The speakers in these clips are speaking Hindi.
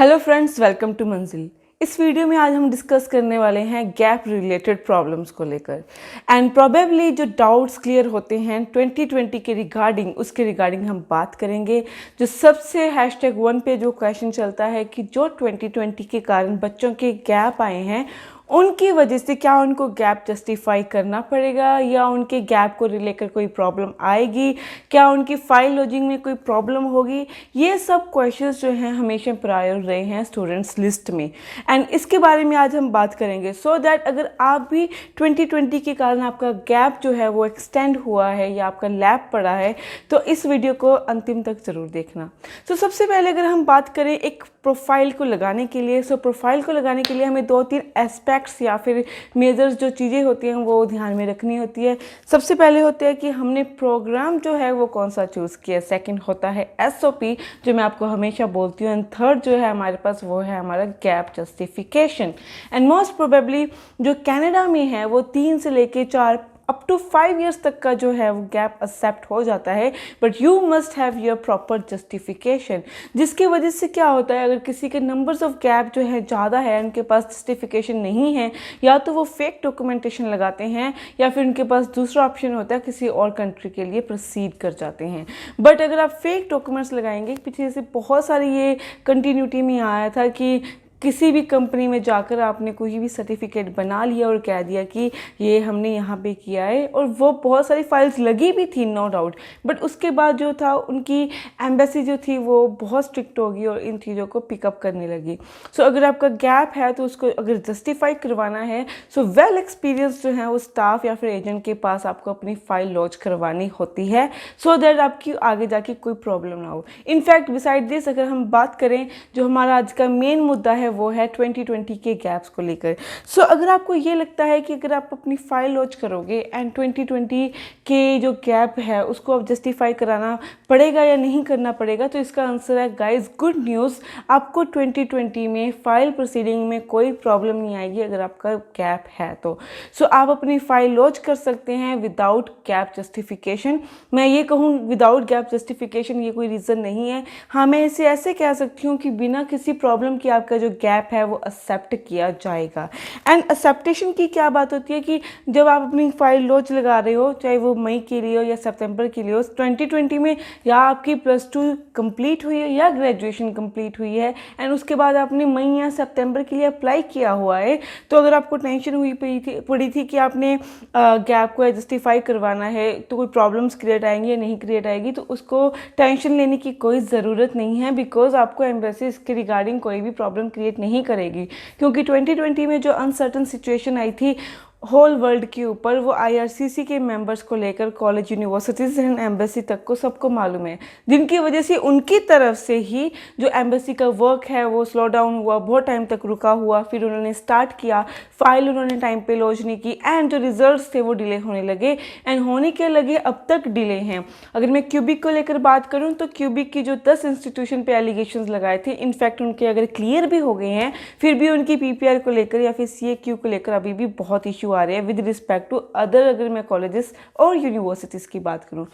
हेलो फ्रेंड्स, वेलकम टू मंजिल। इस वीडियो में आज हम डिस्कस करने वाले हैं गैप रिलेटेड प्रॉब्लम्स को लेकर एंड प्रोबेबली जो डाउट्स क्लियर होते हैं 2020 के रिगार्डिंग, उसके रिगार्डिंग हम बात करेंगे। जो सबसे #1 पे जो क्वेश्चन चलता है कि जो 2020 के कारण बच्चों के गैप आए हैं उनकी वजह से क्या उनको गैप जस्टिफाई करना पड़ेगा या उनके गैप को लेकर कोई प्रॉब्लम आएगी, क्या उनकी फाइल लॉजिंग में कोई प्रॉब्लम होगी। ये सब क्वेश्चंस जो हैं हमेशा प्रायर रहे हैं स्टूडेंट्स लिस्ट में एंड इसके बारे में आज हम बात करेंगे सो दैट अगर आप भी 2020 के कारण आपका गैप जो है वो एक्सटेंड हुआ है या आपका लैप पड़ा है तो इस वीडियो को अंतिम तक ज़रूर देखना। सबसे पहले अगर हम बात करें एक प्रोफाइल को लगाने के लिए, प्रोफाइल को लगाने के लिए हमें 2-3 एस्पेक्ट्स या फिर मेजर्स जो चीज़ें होती हैं वो ध्यान में रखनी होती है। सबसे पहले होता है कि हमने प्रोग्राम जो है वो कौन सा चूज़ किया। सेकंड होता है SOP जो मैं आपको हमेशा बोलती हूँ एंड थर्ड जो है हमारे पास वो है हमारा gap justification. And most probably जो कनाडा में है वो 3 से लेके 4 अप टू 5 इयर्स तक का जो है वो गैप एक्सेप्ट हो जाता है, but you must have your proper justification. जिसकी वजह से क्या होता है, अगर किसी के नंबर्स ऑफ गैप जो है ज़्यादा है, उनके पास जस्टिफिकेशन नहीं है, या तो वो फेक डॉक्यूमेंटेशन लगाते हैं या फिर उनके पास दूसरा ऑप्शन होता है किसी और कंट्री के लिए प्रोसीड कर जाते हैं। बट अगर आप फेक डॉक्यूमेंट्स लगाएंगे, पीछे से बहुत सारी ये कंटिन्यूटी में आया था कि किसी भी कंपनी में जाकर आपने कोई भी सर्टिफिकेट बना लिया और कह दिया कि ये हमने यहाँ पे किया है, और वो बहुत सारी फाइल्स लगी भी थी नो डाउट, बट उसके बाद जो था उनकी एम्बेसी जो थी वो बहुत स्ट्रिक्ट होगी और इन चीज़ों को पिकअप करने लगी। अगर आपका गैप है तो उसको अगर जस्टिफाई करवाना है वेल एक्सपीरियंस जो है वो स्टाफ या फिर एजेंट के पास आपको अपनी फाइल लॉन्च करवानी होती है सो दैट आपकी आगे जाके कोई प्रॉब्लम ना हो। इनफैक्ट बिसाइड दिस अगर हम बात करें, जो हमारा आज का मेन मुद्दा है वो है 2020 के गैप्स को लेकर। अगर आपको ये लगता है कि अगर आप अपनी फाइल लॉन्च करोगे एंड 2020 के जो गैप है उसको आप जस्टिफाई कराना पड़ेगा या नहीं करना पड़ेगा, तो इसका आंसर है गाइस गुड न्यूज़, आपको 2020 में फाइल प्रोसीडिंग में कोई प्रॉब्लम नहीं आएगी अगर आपका गैप है तो। आप अपनी फाइल लॉन्च कर सकते हैं विदाउट गैप जस्टिफिकेशन। मैं ये कहूँ विदाउट गैप जस्टिफिकेशन ये कोई रीज़न नहीं है। हाँ, मैं इसे ऐसे कह सकती हूँ कि बिना किसी प्रॉब्लम के आपका जो गैप है वो एक्सेप्ट किया जाएगा। एंड एक्सेप्टेशन की क्या बात होती है कि जब आप अपनी फाइल लॉन्च लगा रहे हो, चाहे वो मई के लिए हो या सितंबर के लिए हो, 2020 में या आपकी +2 कंप्लीट हुई है या ग्रेजुएशन कंप्लीट हुई है एंड उसके बाद आपने मई या सितंबर के लिए अप्लाई किया हुआ है, तो अगर आपको टेंशन पड़ी थी कि आपने गैप को जस्टिफाई करवाना है तो कोई प्रॉब्लम्स क्रिएट आएंगी या नहीं क्रिएट आएगी, तो उसको टेंशन लेने की कोई ज़रूरत नहीं है, बिकॉज आपको एम्बेसी इसके रिगार्डिंग कोई भी प्रॉब्लम क्रिएट नहीं करेगी। क्योंकि 2020 में जो अनसर्टन सिचुएशन आई थी होल वर्ल्ड के ऊपर, वो IRCC के मेंबर्स को लेकर कॉलेज, यूनिवर्सिटीज़ एंड एम्बेसी तक को सबको मालूम है, जिनकी वजह से उनकी तरफ से ही जो एम्बेसी का वर्क है वो स्लो डाउन हुआ, बहुत टाइम तक रुका हुआ, फिर उन्होंने स्टार्ट किया, फाइल उन्होंने टाइम पे लॉन्च नहीं की एंड जो रिजल्ट्स थे वो डिले होने लगे एंड होने के लगे अब तक डिले हैं। अगर मैं क्यूबिक को लेकर बात करूँ तो क्यूबिक की जो 10 इंस्टीट्यूशन पे एलिगेशंस लगाए थे, इनफैक्ट उनके अगर क्लियर भी हो गए हैं, फिर भी उनकी PPR को लेकर या फिर CAQ को लेकर अभी भी बहुत इशू आ रहे हैं विद रिस्पेक्ट टू अदर, अगर मैं कॉलेजेस और यूनिवर्सिटीज़ की बात करूं।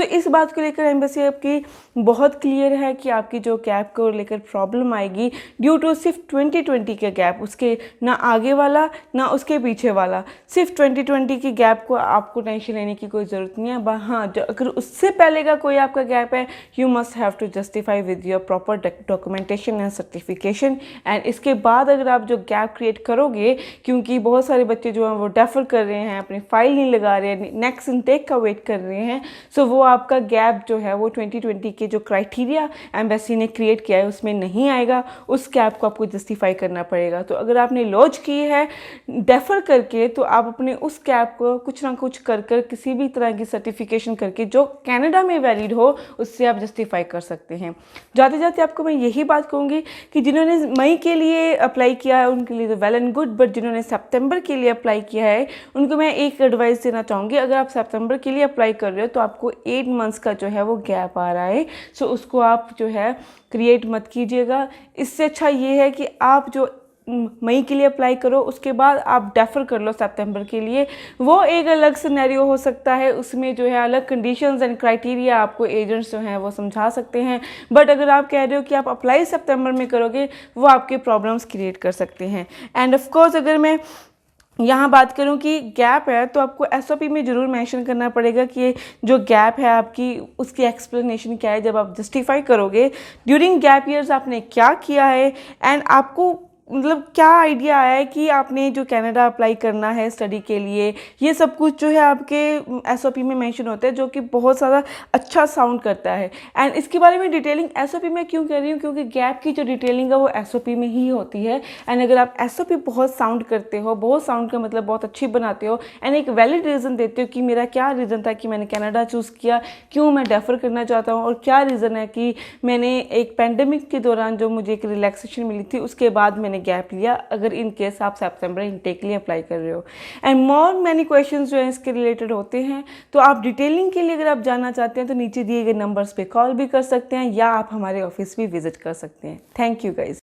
इस बात को लेकर एम्बेसी आपकी बहुत क्लियर है कि आपकी जो गैप को लेकर प्रॉब्लम आएगी ड्यू टू सिर्फ 2020 के गैप, उसके ना आगे वाला ना उसके पीछे वाला, सिर्फ 2020 की गैप को आपको टेंशन लेने की कोई ज़रूरत नहीं है। हाँ, अगर उससे पहले का कोई आपका गैप है you must have to justify with your proper documentation and certification. And इसके बाद अगर आप जो गैप क्रिएट करोगे, क्योंकि बहुत सारे बच्चे जो हैं वो डेफर कर रहे हैं, अपनी फाइल नहीं लगा रहे हैं, नेक्स्ट इनटेक का वेट कर रहे हैं, वो आपका गैप जो है वो 2020 के जो क्राइटेरिया एम्बेसी ने क्रिएट किया है उसमें नहीं आएगा, उस गैप को आपको जस्टिफाई करना पड़ेगा। तो अगर आपने लॉन्च की है डेफर करके, तो आप अपने उस गैप को कुछ ना कुछ कर किसी भी तरह की सर्टिफिकेशन करके जो कनाडा में वैलिड हो उससे आप जस्टिफाई कर सकते हैं। जाते जाते आपको मैं यही बात कहूँगी कि जिन्होंने मई के लिए अप्लाई किया है उनके लिए तो वेल एंड गुड, बट जिन्होंने सितंबर के लिए अप्लाई किया है उनको मैं एक एडवाइस देना चाहूँगी। अगर आप सितंबर के लिए अप्लाई कर रहे हो तो आपको 8 मंथ्स का जो है वो गैप आ रहा है, उसको आप जो है क्रिएट मत कीजिएगा। इससे अच्छा ये है कि आप जो मई के लिए अप्लाई करो, उसके बाद आप डेफर कर लो सितंबर के लिए। वो एक अलग सिनेरियो हो सकता है, उसमें जो है अलग कंडीशंस एंड क्राइटेरिया आपको एजेंट्स जो हैं वो समझा सकते हैं। बट अगर आप कह रहे हो कि आप अप्लाई सितंबर में करोगे, वो आपके प्रॉब्लम्स क्रिएट कर सकते हैं। एंड ऑफ कोर्स अगर मैं यहाँ बात करूँ कि गैप है, तो आपको एसओपी में ज़रूर मेंशन करना पड़ेगा कि ये जो गैप है आपकी, उसकी एक्सप्लेनेशन क्या है। जब आप जस्टिफाई करोगे ड्यूरिंग गैप ईयर्स आपने क्या किया है, एंड आपको मतलब क्या आइडिया आया है कि आपने जो कनाडा अप्लाई करना है स्टडी के लिए, ये सब कुछ जो है आपके एसओपी में मेंशन होता है, जो कि बहुत ज़्यादा अच्छा साउंड करता है। एंड इसके बारे में डिटेलिंग एसओपी में क्यों कर रही हूँ, क्योंकि गैप की जो डिटेलिंग है वो एसओपी में ही होती है। एंड अगर आप एसओपी बहुत साउंड करते हो, बहुत साउंड का मतलब बहुत अच्छी बनाते हो, एंड एक वैलिड रीज़न देते हो कि मेरा क्या रीज़न था कि मैंने कनाडा चूज़ किया, क्यों मैं डेफर करना चाहता हूँ, और क्या रीज़न है कि मैंने एक पैंडेमिक के दौरान जो मुझे एक रिलैक्सेशन मिली थी उसके बाद मैंने गैप लिया, अगर इन केस आप सितंबर इनटेक के लिए अप्लाई कर रहे हो। एंड मोर मैनी क्वेश्चंस जो हैं इसके रिलेटेड होते हैं, तो आप डिटेलिंग के लिए अगर आप जानना चाहते हैं तो नीचे दिए गए नंबर्स पे कॉल भी कर सकते हैं, या आप हमारे ऑफिस भी विजिट कर सकते हैं। Thank you guys.